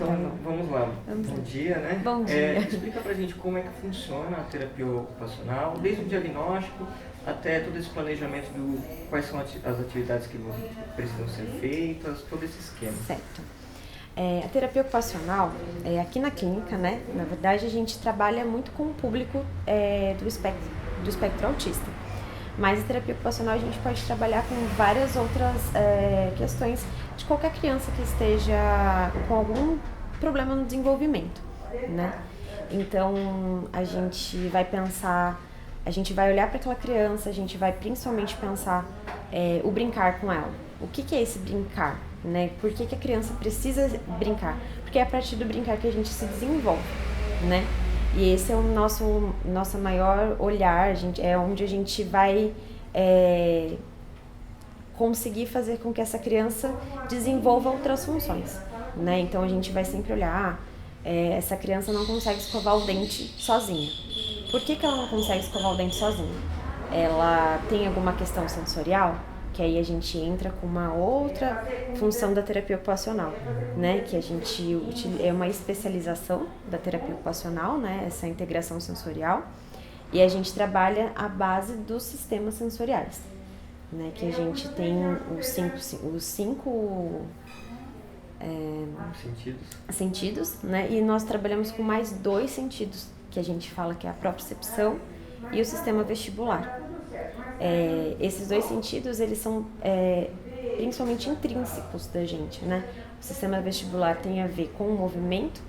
Então, Tá bom. vamos lá. Vamos Bom lá. dia, né? Bom dia. Explica pra gente como é que funciona a terapia ocupacional, desde o diagnóstico até todo esse planejamento do quais são as atividades que precisam ser feitas, todo esse esquema. Certo. A terapia ocupacional, aqui na clínica, né, na verdade a gente trabalha muito com o público do espectro autista. Mas a terapia ocupacional a gente pode trabalhar com várias outras questões de qualquer criança que esteja com algum problema no desenvolvimento, né? Então a gente vai pensar, a gente vai olhar para aquela criança, a gente vai principalmente pensar o brincar com ela. O que é esse brincar, né? Por que a criança precisa brincar? Porque é a partir do brincar que a gente se desenvolve, né? E esse é o nosso maior olhar, é onde a gente vai conseguir fazer com que essa criança desenvolva outras funções, né? Então a gente vai sempre olhar, essa criança não consegue escovar o dente sozinha. Por que ela não consegue escovar o dente sozinha? Ela tem alguma questão sensorial? Que aí a gente entra com uma outra função da terapia ocupacional, né? Que a gente é uma especialização da terapia ocupacional, né? Essa integração sensorial. E a gente trabalha a base dos sistemas sensoriais, né? Que a gente tem os cinco sentidos, né? E nós trabalhamos com mais 2 sentidos, que a gente fala que é a propriocepção e o sistema vestibular. Esses 2 sentidos, eles são principalmente intrínsecos da gente, né? O sistema vestibular tem a ver com o movimento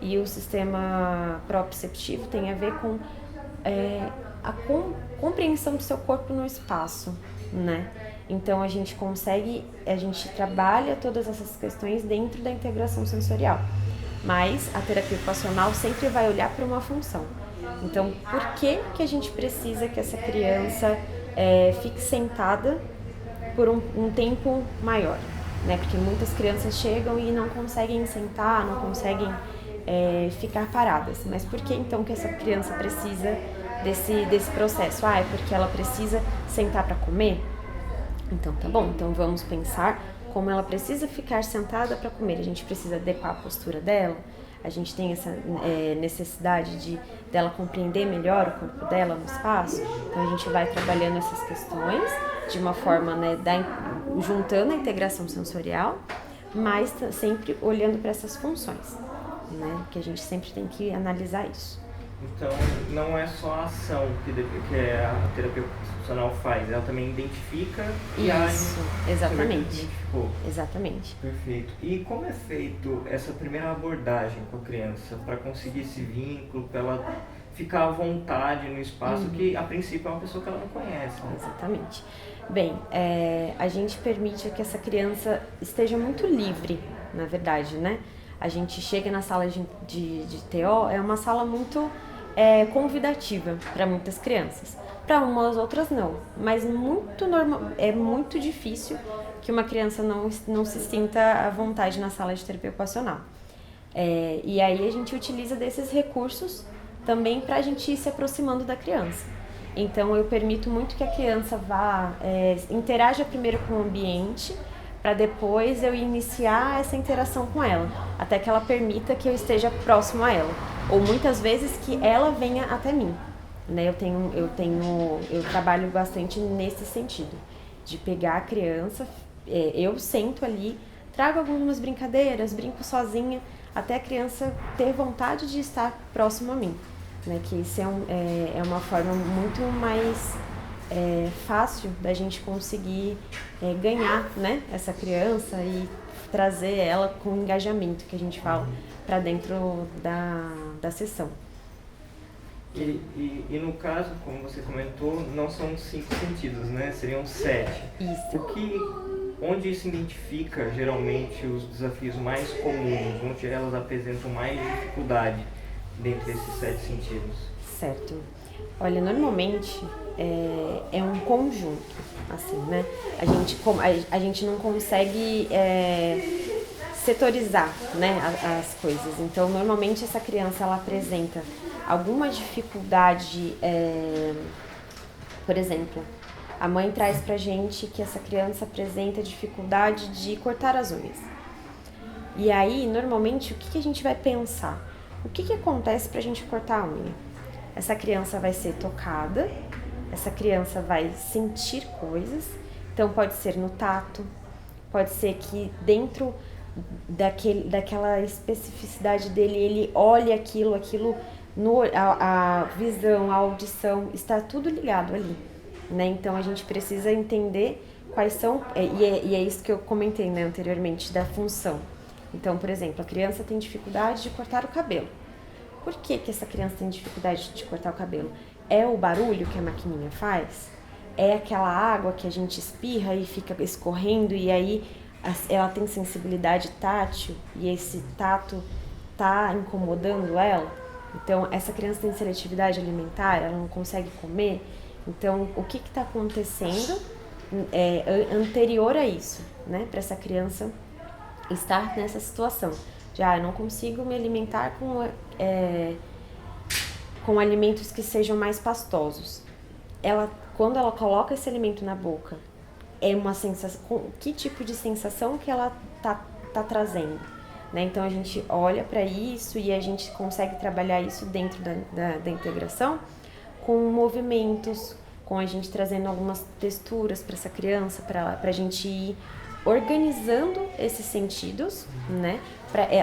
e o sistema proprioceptivo tem a ver com a compreensão do seu corpo no espaço, né? Então a gente trabalha todas essas questões dentro da integração sensorial, mas a terapia ocupacional sempre vai olhar para uma função. Então, por que a gente precisa que essa criança fique sentada por um tempo maior, né? Porque muitas crianças chegam e não conseguem sentar, não conseguem ficar paradas. Mas por que então que essa criança precisa desse processo? É porque ela precisa sentar para comer? Então tá bom, então vamos pensar como ela precisa ficar sentada para comer. A gente precisa adequar a postura dela. A gente tem essa necessidade dela compreender melhor o corpo dela no espaço. Então a gente vai trabalhando essas questões de uma forma, né, juntando a integração sensorial, mas sempre olhando para essas funções, né? Que a gente sempre tem que analisar isso. Então, não é só a ação que a terapia ocupacional faz, ela também identifica e age. Isso, exatamente. Exatamente. Perfeito. E como é feito essa primeira abordagem com a criança para conseguir esse vínculo, para ela ficar à vontade no espaço que, a princípio, é uma pessoa que ela não conhece, né? Exatamente. Bem, a gente permite que essa criança esteja muito livre, na verdade, né? A gente chega na sala de TO, é uma sala muito convidativa para muitas crianças. Para umas outras não, mas é muito difícil que uma criança não se sinta à vontade na sala de terapia ocupacional. E aí a gente utiliza desses recursos também para a gente ir se aproximando da criança. Então eu permito muito que a criança interaja primeiro com o ambiente, para depois eu iniciar essa interação com ela, até que ela permita que eu esteja próximo a ela, ou muitas vezes que ela venha até mim, né? Eu trabalho bastante nesse sentido, de pegar a criança, eu sento ali, trago algumas brincadeiras, brinco sozinha, até a criança ter vontade de estar próximo a mim, né? Que isso é uma forma muito mais fácil da gente conseguir ganhar, né, essa criança e trazer ela com engajamento, que a gente fala, para dentro da sessão. E no caso, como você comentou, não são 5 sentidos, né? Seriam 7. Isso. Onde se identifica geralmente os desafios mais comuns, onde elas apresentam mais dificuldade dentre esses 7 sentidos? Certo. Olha, normalmente é um conjunto, assim, né? A gente não consegue setorizar, né, as coisas. Então, normalmente essa criança ela apresenta alguma dificuldade, por exemplo, a mãe traz pra gente que essa criança apresenta dificuldade de cortar as unhas. E aí, normalmente, o que a gente vai pensar? O que acontece pra gente cortar a unha? Essa criança vai ser tocada, essa criança vai sentir coisas, então pode ser no tato, pode ser que dentro daquela especificidade dele, ele olha aquilo, a visão, a audição, está tudo ligado ali, né? Então a gente precisa entender quais são, e é isso que eu comentei, né, anteriormente, da função. Então, por exemplo, a criança tem dificuldade de cortar o cabelo. Por que essa criança tem dificuldade de cortar o cabelo? É o barulho que a maquininha faz? É aquela água que a gente espirra e fica escorrendo e aí ela tem sensibilidade tátil e esse tato tá incomodando ela? Então, essa criança tem seletividade alimentar, ela não consegue comer. Então, o que está acontecendo anterior a isso, né? Para essa criança estar nessa situação. Eu não consigo me alimentar com alimentos que sejam mais pastosos. Quando ela coloca esse alimento na boca, é uma sensação, que tipo de sensação que ela tá trazendo, né? Então a gente olha para isso e a gente consegue trabalhar isso dentro da integração com movimentos, com a gente trazendo algumas texturas para essa criança, para a gente ir organizando esses sentidos, né?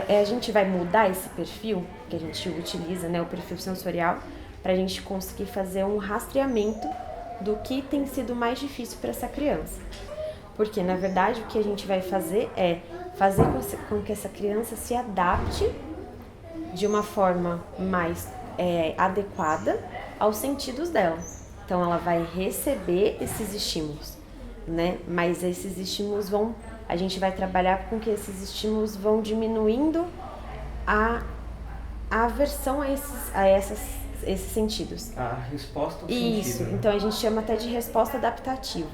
A gente vai mudar esse perfil que a gente utiliza, né? O perfil sensorial, para a gente conseguir fazer um rastreamento do que tem sido mais difícil para essa criança. Porque, na verdade, o que a gente vai fazer é fazer com que essa criança se adapte de uma forma mais adequada aos sentidos dela. Então, ela vai receber esses estímulos, né? Mas esses estímulos a gente vai trabalhar com que esses estímulos vão diminuindo a aversão a esses sentidos. A resposta ao Isso, sentido. Então a gente chama até de resposta adaptativa,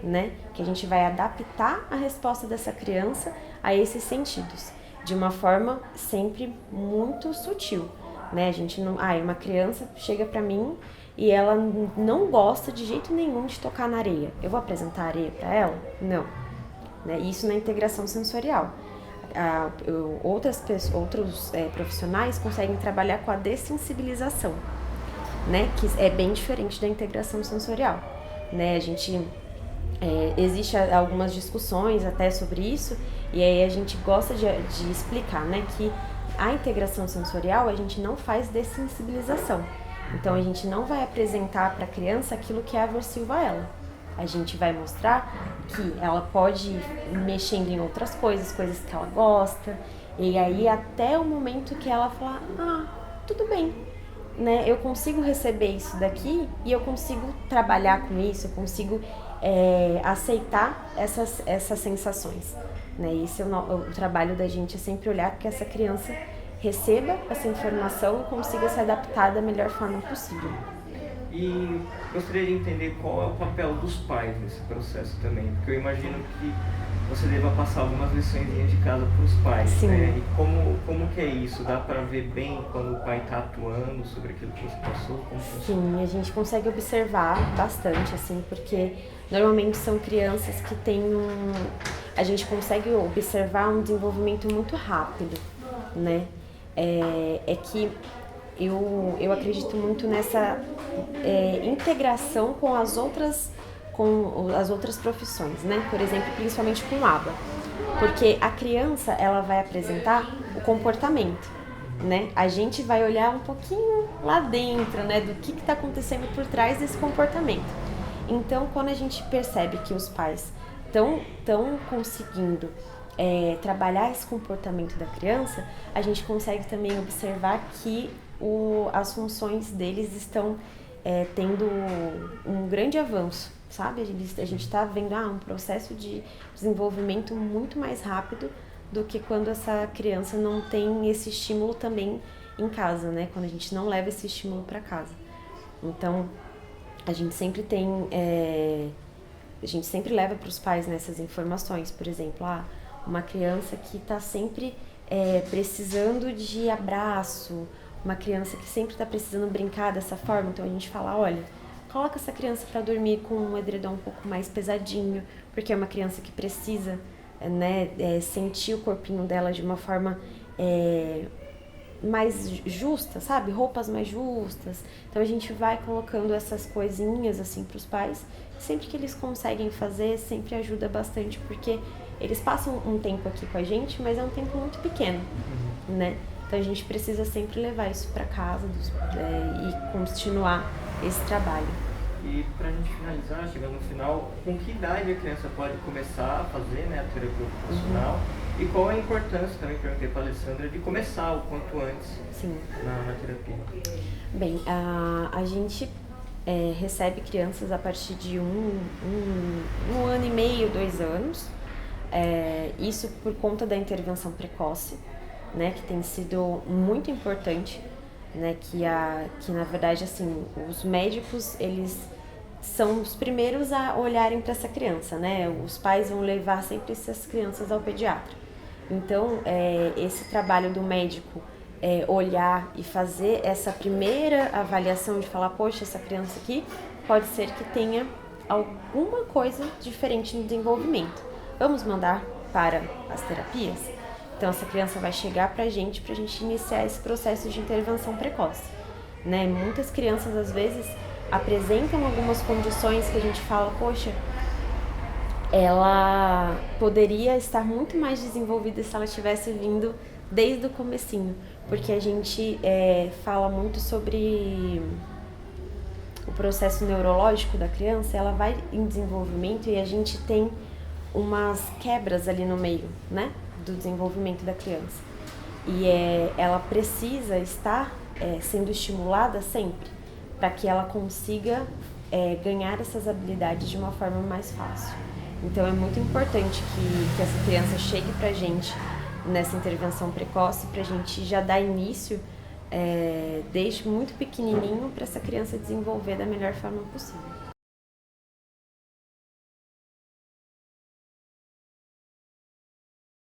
né? Que a gente vai adaptar a resposta dessa criança a esses sentidos, de uma forma sempre muito sutil, né? A gente não... uma criança chega pra mim e ela não gosta de jeito nenhum de tocar na areia. Eu vou apresentar areia pra ela? Não. Né? Isso na integração sensorial. Outros profissionais conseguem trabalhar com a dessensibilização, né? Que é bem diferente da integração sensorial, né? A gente existe algumas discussões até sobre isso e aí a gente gosta de explicar, né? Que a integração sensorial a gente não faz dessensibilização, então a gente não vai apresentar para a criança aquilo que é aversivo a ela. A gente vai mostrar que ela pode ir mexendo em outras coisas que ela gosta, e aí até o momento que ela falar, tudo bem, né? Eu consigo receber isso daqui e eu consigo trabalhar com isso, eu consigo aceitar essas sensações, né? Esse é o trabalho da gente, é sempre olhar que essa criança receba essa informação e consiga se adaptar da melhor forma possível. E gostaria de entender qual é o papel dos pais nesse processo também, porque eu imagino que você deva passar algumas lições de casa para os pais, Sim. Né? E como que é isso? Dá para ver bem quando o pai está atuando sobre aquilo que você passou? Sim, a gente consegue observar bastante, assim, porque normalmente são crianças que têm a gente consegue observar um desenvolvimento muito rápido, né? Que eu acredito muito nessa integração com as outras profissões, né? Por exemplo, principalmente com o ABA. Porque a criança, ela vai apresentar o comportamento, né? A gente vai olhar um pouquinho lá dentro, né? Do que está acontecendo por trás desse comportamento. Então, quando a gente percebe que os pais estão conseguindo trabalhar esse comportamento da criança, a gente consegue também observar que as funções deles estão tendo um grande avanço, sabe? A gente está vendo um processo de desenvolvimento muito mais rápido do que quando essa criança não tem esse estímulo também em casa, né? Quando a gente não leva esse estímulo para casa. Então, a gente sempre leva para os pais nessas informações, por exemplo, uma criança que está sempre precisando de abraço, uma criança que sempre está precisando brincar dessa forma, então a gente fala, olha, coloca essa criança para dormir com um edredom um pouco mais pesadinho, porque é uma criança que precisa né, sentir o corpinho dela de uma forma mais justa, sabe? Roupas mais justas. Então a gente vai colocando essas coisinhas assim para os pais. Sempre que eles conseguem fazer, sempre ajuda bastante, porque eles passam um tempo aqui com a gente, mas é um tempo muito pequeno, né? Então a gente precisa sempre levar isso para casa e continuar esse trabalho. E pra gente finalizar, chegando no final, com que idade a criança pode começar a fazer, né, a terapia ocupacional? E qual a importância, também perguntei para a Alessandra, de começar o quanto antes na terapia? Bem, a gente recebe crianças a partir de um ano e meio, 2 anos. Isso por conta da intervenção precoce, né, que tem sido muito importante, né, que na verdade assim, os médicos eles são os primeiros a olharem para essa criança, né? Os pais vão levar sempre essas crianças ao pediatra. Então, esse trabalho do médico olhar e fazer essa primeira avaliação de falar, poxa, essa criança aqui pode ser que tenha alguma coisa diferente no desenvolvimento. Vamos mandar para as terapias? Então, essa criança vai chegar pra gente iniciar esse processo de intervenção precoce, né? Muitas crianças, às vezes, apresentam algumas condições que a gente fala, poxa, ela poderia estar muito mais desenvolvida se ela tivesse vindo desde o comecinho, porque a gente fala muito sobre o processo neurológico da criança, ela vai em desenvolvimento e a gente tem umas quebras ali no meio, né, do desenvolvimento da criança. E ela precisa estar sendo estimulada sempre, para que ela consiga ganhar essas habilidades de uma forma mais fácil. Então é muito importante que essa criança chegue pra gente nessa intervenção precoce, pra gente já dar início desde muito pequenininho para essa criança desenvolver da melhor forma possível.